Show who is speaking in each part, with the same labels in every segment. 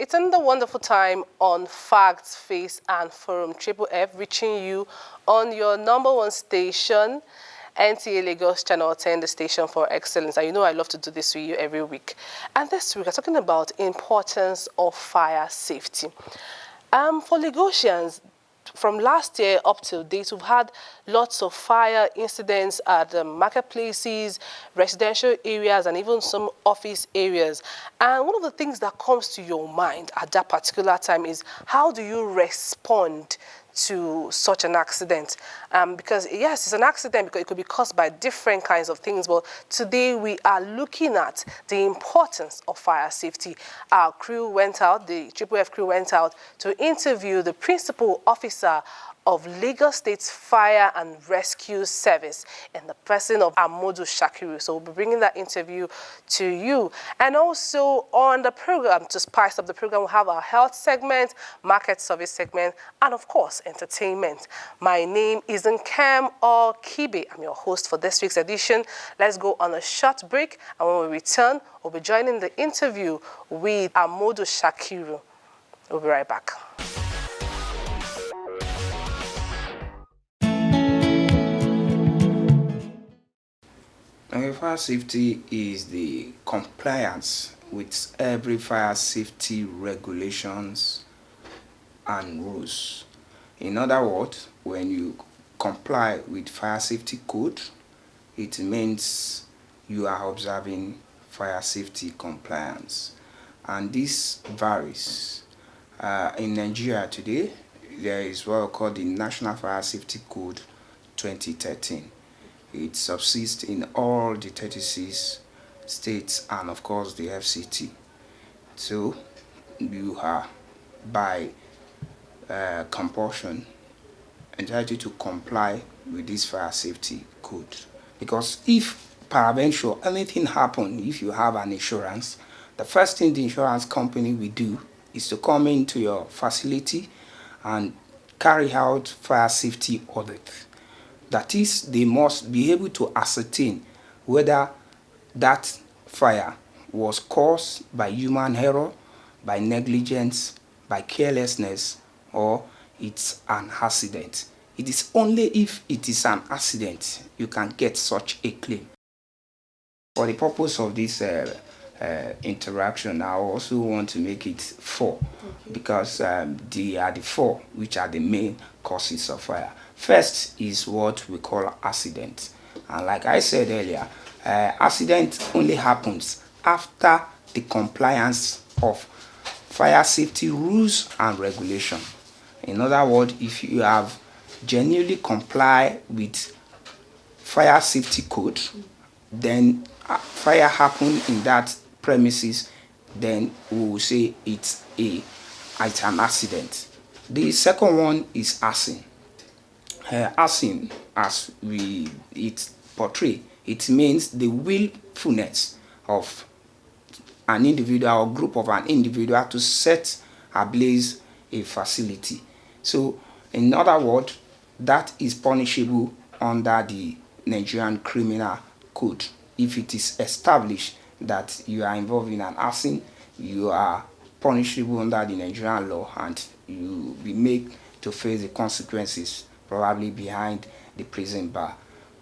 Speaker 1: It's another wonderful time on Facts, Face and Forum Triple F, reaching you on your #1 station, NTA Lagos Channel 10, the station for excellence. And you know I love to do this with you every week. And this week, we're talking about importance of fire safety. For Lagosians, from last year up to date, we've had lots of fire incidents at marketplaces, residential areas, and even some office areas. And one of the things that comes to your mind at that particular time is, how do you respond to such an accident? Because yes, it's an accident because it could be caused by different kinds of things, but today we are looking at the importance of fire safety. Our crew went out, the Triple F crew went out to interview the principal officer of Lagos State's Fire and Rescue Service in the person of Amodu Shakiru. So we'll be bringing that interview to you. And also on the program, to spice up the program, we'll have our health segment, market service segment, and of course, entertainment. My name is Nkem Kibe. I'm your host for this week's edition. Let's go on a short break, and when we return, we'll be joining the interview with Amodu Shakiru. We'll be right back.
Speaker 2: Fire safety is the compliance with every fire safety regulations and rules. In other words, when you comply with fire safety code, it means you are observing fire safety compliance. And this varies. In Nigeria today, there is what we call the National Fire Safety Code 2013. It subsists in all the 36 states and of course the FCT. So you are by compulsion entitled to comply with this fire safety code. Because if peradventure anything happens, if you have an insurance, the first thing the insurance company will do is to come into your facility and carry out fire safety audit. That is, they must be able to ascertain whether that fire was caused by human error, by negligence, by carelessness, or it's an accident. It is only if it is an accident you can get such a claim. For the purpose of this interaction, I also want to make it 4, because they are the 4 which are the main causes of fire. First is what we call accident, and like I said earlier, accident only happens after the compliance of fire safety rules and regulation. In other words, if you have genuinely complied with fire safety code, then fire happened in that premises, then we will say it's an accident. The second one is arson. Arson, as it portray, it means the willfulness of an individual or group of an individual to set ablaze a facility. So, in other words, that is punishable under the Nigerian Criminal Code. If it is established that you are involved in an arson, you are punishable under the Nigerian law and you will be made to face the consequences, probably behind the prison bar.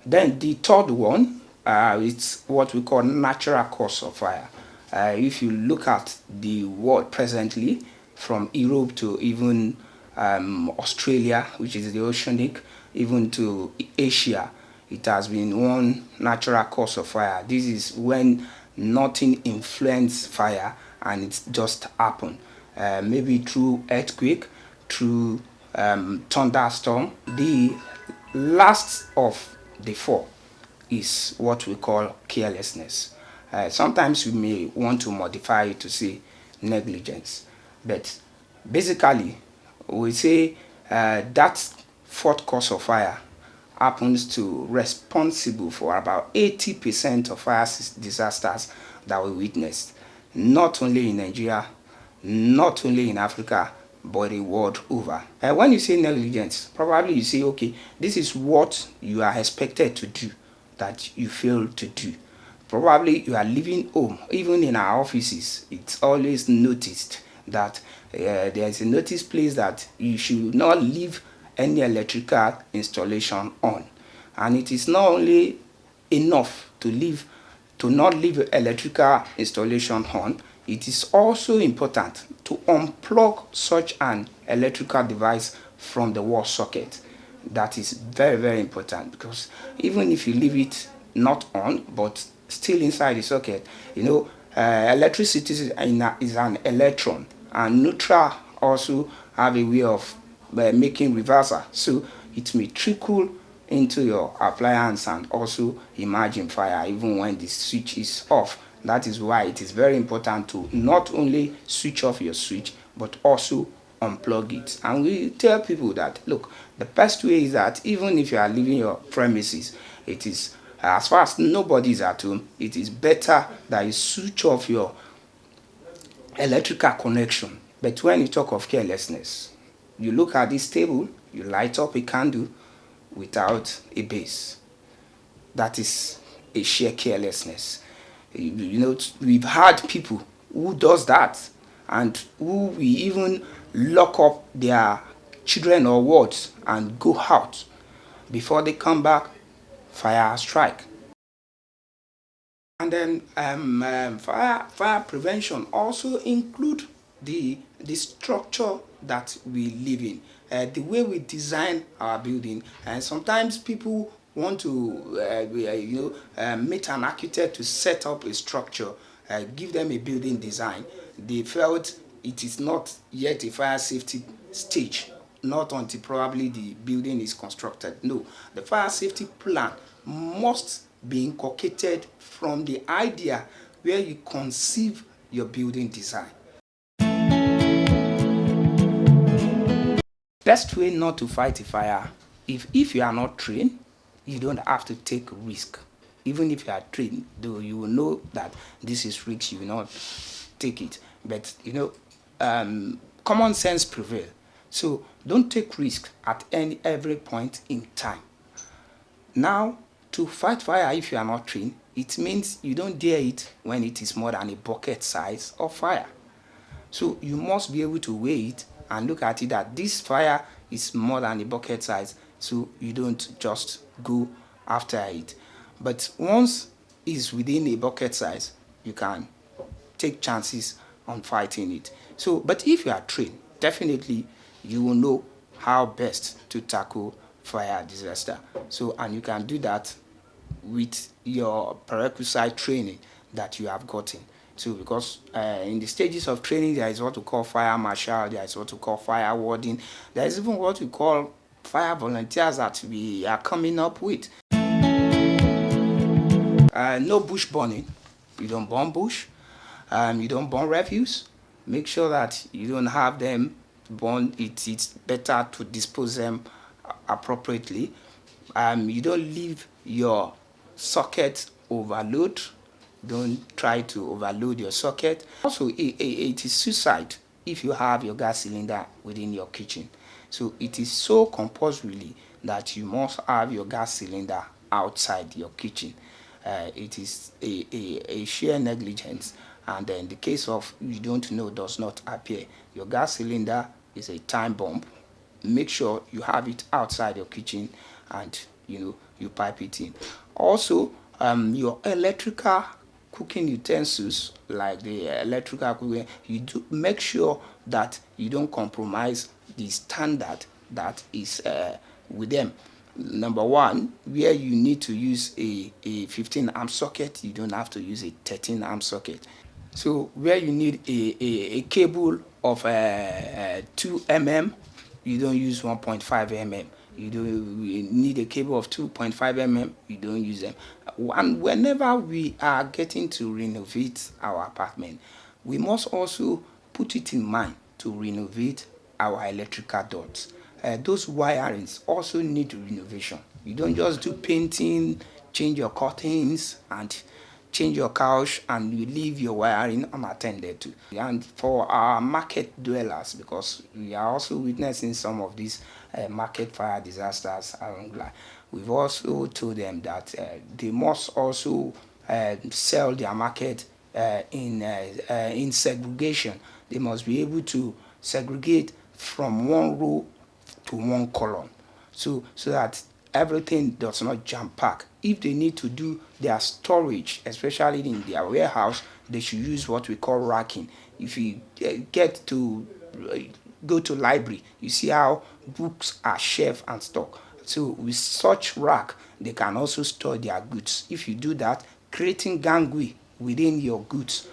Speaker 2: Then the third one, it's what we call natural cause of fire. If you look at the world presently, from Europe to even Australia, which is the oceanic, even to Asia, it has been one natural cause of fire. This is when nothing influences fire and it just happened. Maybe through earthquake, through thunderstorm. The last of the 4 is what we call carelessness. Sometimes we may want to modify it to say negligence, but basically we say that 4th cause of fire happens to responsible for about 80% of fire disasters that we witnessed, not only in Nigeria, not only in Africa, but the world over. When you say negligence, probably you say, okay, this is what you are expected to do that you fail to do. Probably you are leaving home. Even in our offices, it's always noticed that there is a notice placed that you should not leave any electrical installation on. And it is not only enough to not leave electrical installation on, it is also important to unplug such an electrical device from the wall socket. That is very, very important, because even if you leave it not on but still inside the socket, electricity is an electron, and neutral also have a way of making reversal, so it may trickle into your appliance and also imagine fire even when the switch is off. That is why it is very important to not only switch off your switch but also unplug it. And we tell people that, look, the best way is that even if you are leaving your premises, it is, as far as nobody is at home, it is better that you switch off your electrical connection. But when you talk of carelessness, you look at this table, you light up a candle without a base. That is a sheer carelessness. We've had people who does that, and who we even lock up their children or wards and go out. Before they come back, fire strike. And then fire prevention also include the structure that we live in, the way we design our building. And sometimes people want to meet an architect to set up a structure, give them a building design. They felt it is not yet a fire safety stage, not until probably the building is constructed. No, the fire safety plan must be inculcated from the idea where you conceive your building design. Best way not to fight a fire, if you are not trained, you don't have to take risk. Even if you are trained, though, you will know that this is risk, you will not take it. But common sense prevail. So don't take risk at every point in time. Now, to fight fire, if you are not trained, it means you don't dare it when it is more than a bucket size of fire. So you must be able to weigh it and look at it that this fire is more than a bucket size, so you don't just go after it. But once it's within a bucket size, you can take chances on fighting it. So, but if you are trained, definitely you will know how best to tackle fire disaster. So, and you can do that with your prerequisite training that you have gotten. So, because in the stages of training, there is what we call fire marshal, there is what we call fire warden, there is even what we call fire volunteers that we are coming up with. No bush burning. You don't burn bush. You don't burn refuse. Make sure that you don't have them burn. It's better to dispose them appropriately. You don't leave your socket overload. Don't try to overload your socket. Also, it is suicide if you have your gas cylinder within your kitchen. So it is so compulsorily that you must have your gas cylinder outside your kitchen. It is a sheer negligence, and in the case of you don't know, does not appear, your gas cylinder is a time bomb. Make sure you have it outside your kitchen, and you pipe it in. Also, your electrical cooking utensils, like the electrical cooking, you do make sure that you don't compromise the standard that is with them. Number one, where you need to use a 15 amp socket, you don't have to use a 13 amp socket. So where you need a cable of 2 mm, you don't use 1.5 mm. You need a cable of 2.5 mm, you don't use them. And whenever we are getting to renovate our apartment, we must also put it in mind to renovate our electrical ducts. Those wirings also need renovation. You don't just do painting, change your curtains, and change your couch, and you leave your wiring unattended to. And for our market dwellers, because we are also witnessing some of these market fire disasters along the line, we've also told them that they must also sell their market in segregation. They must be able to segregate from one row to one column, so that everything does not jam pack. If they need to do their storage, especially in their warehouse, they should use what we call racking. If you get to go to library, you see how books are shelved and stock. So with such rack, they can also store their goods. If you do that, creating gangway within your goods,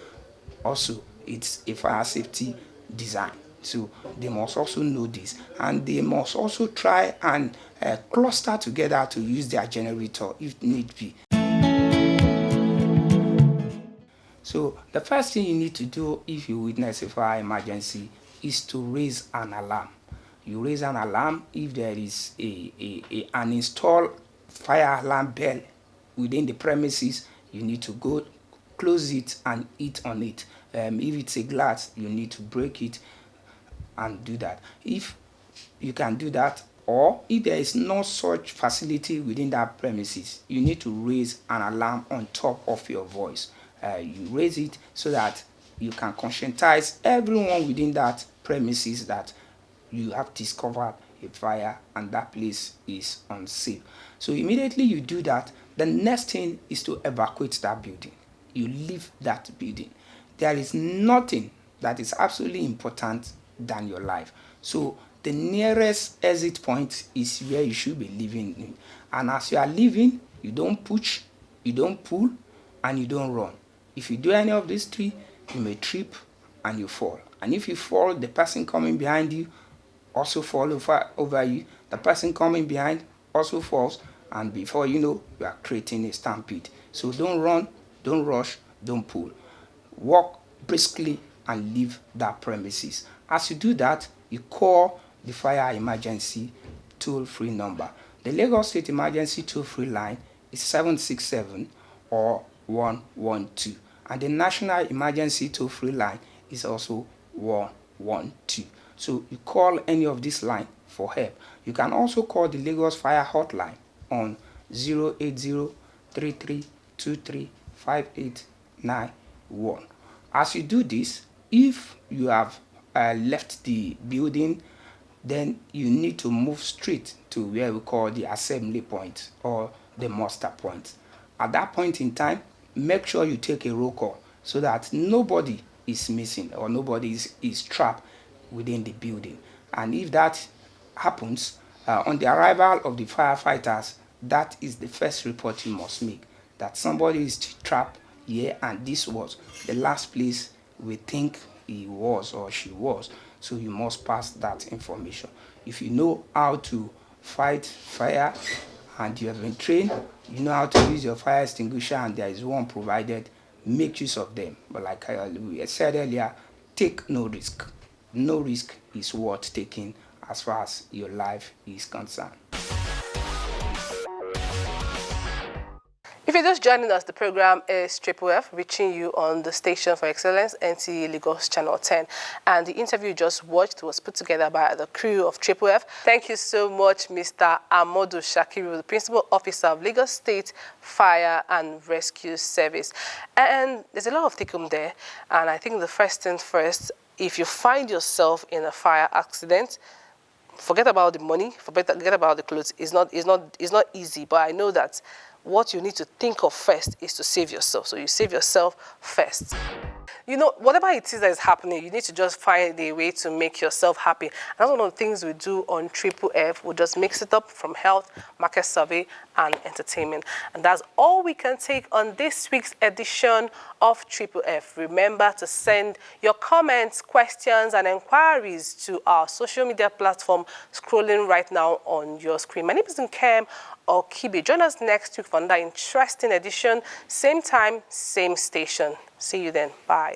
Speaker 2: also it's a fire safety design. So they must also know this, and they must also try and cluster together to use their generator if need be. So the first thing you need to do if you witness a fire emergency is to raise an alarm. You raise an alarm if there is an installed fire alarm bell within the premises. You need to go close it and hit on it. If it's a glass, you need to break it and do that. If you can do that, or if there is no such facility within that premises, you need to raise an alarm on top of your voice. You raise it so that you can conscientize everyone within that premises that you have discovered a fire and that place is unsafe. So immediately you do that, the next thing is to evacuate that building. You leave that building. There is nothing that is absolutely important than your life. So the nearest exit point is where you should be living in. And as you are leaving, you don't push, you don't pull, and you don't run. If you do any of these three, you may trip and you fall. And if you fall, the person coming behind you also fall over you. The person coming behind also falls, and before you know, you are creating a stampede. So don't run, don't rush, don't pull. Walk briskly and leave that premises. As you do that, you call the fire emergency toll-free number. The Lagos State Emergency toll-free line is 767 or 112, and the National Emergency toll-free line is also 112. So you call any of this line for help. You can also call the Lagos Fire Hotline on 080-3323-5891. As you do this, if you have left the building, then you need to move straight to where we call the assembly point or the muster point. At that point in time, make sure you take a roll call so that nobody is missing or nobody is trapped within the building. And if that happens, on the arrival of the firefighters, that is the first report you must make, that somebody is trapped here and this was the last place we think he was or she was. So you must pass that information. If you know how to fight fire and you have been trained, you know how to use your fire extinguisher and there is one provided, make use of them. But like we said earlier, take no risk. No risk is worth taking as far as your life is concerned.
Speaker 1: If you're just joining us, the program is Triple F, reaching you on the Station for Excellence, NTA Lagos Channel 10. And the interview you just watched was put together by the crew of Triple F. Thank you so much, Mr. Amodu Shakiru, the Principal Officer of Lagos State Fire and Rescue Service. And there's a lot of take-home there. And I think the first thing first, if you find yourself in a fire accident, forget about the money, forget about the clothes. It's not easy, but I know that what you need to think of first is to save yourself. So you save yourself first. You know, whatever it is that is happening, you need to just find a way to make yourself happy. And that's one of the things we do on Triple F. We'll just mix it up from health, market survey, and entertainment. And that's all we can take on this week's edition of Triple F. Remember to send your comments, questions, and inquiries to our social media platform scrolling right now on your screen. My name is Nkem Okibi. Join us next week for another interesting edition. Same time, same station. See you then. Bye.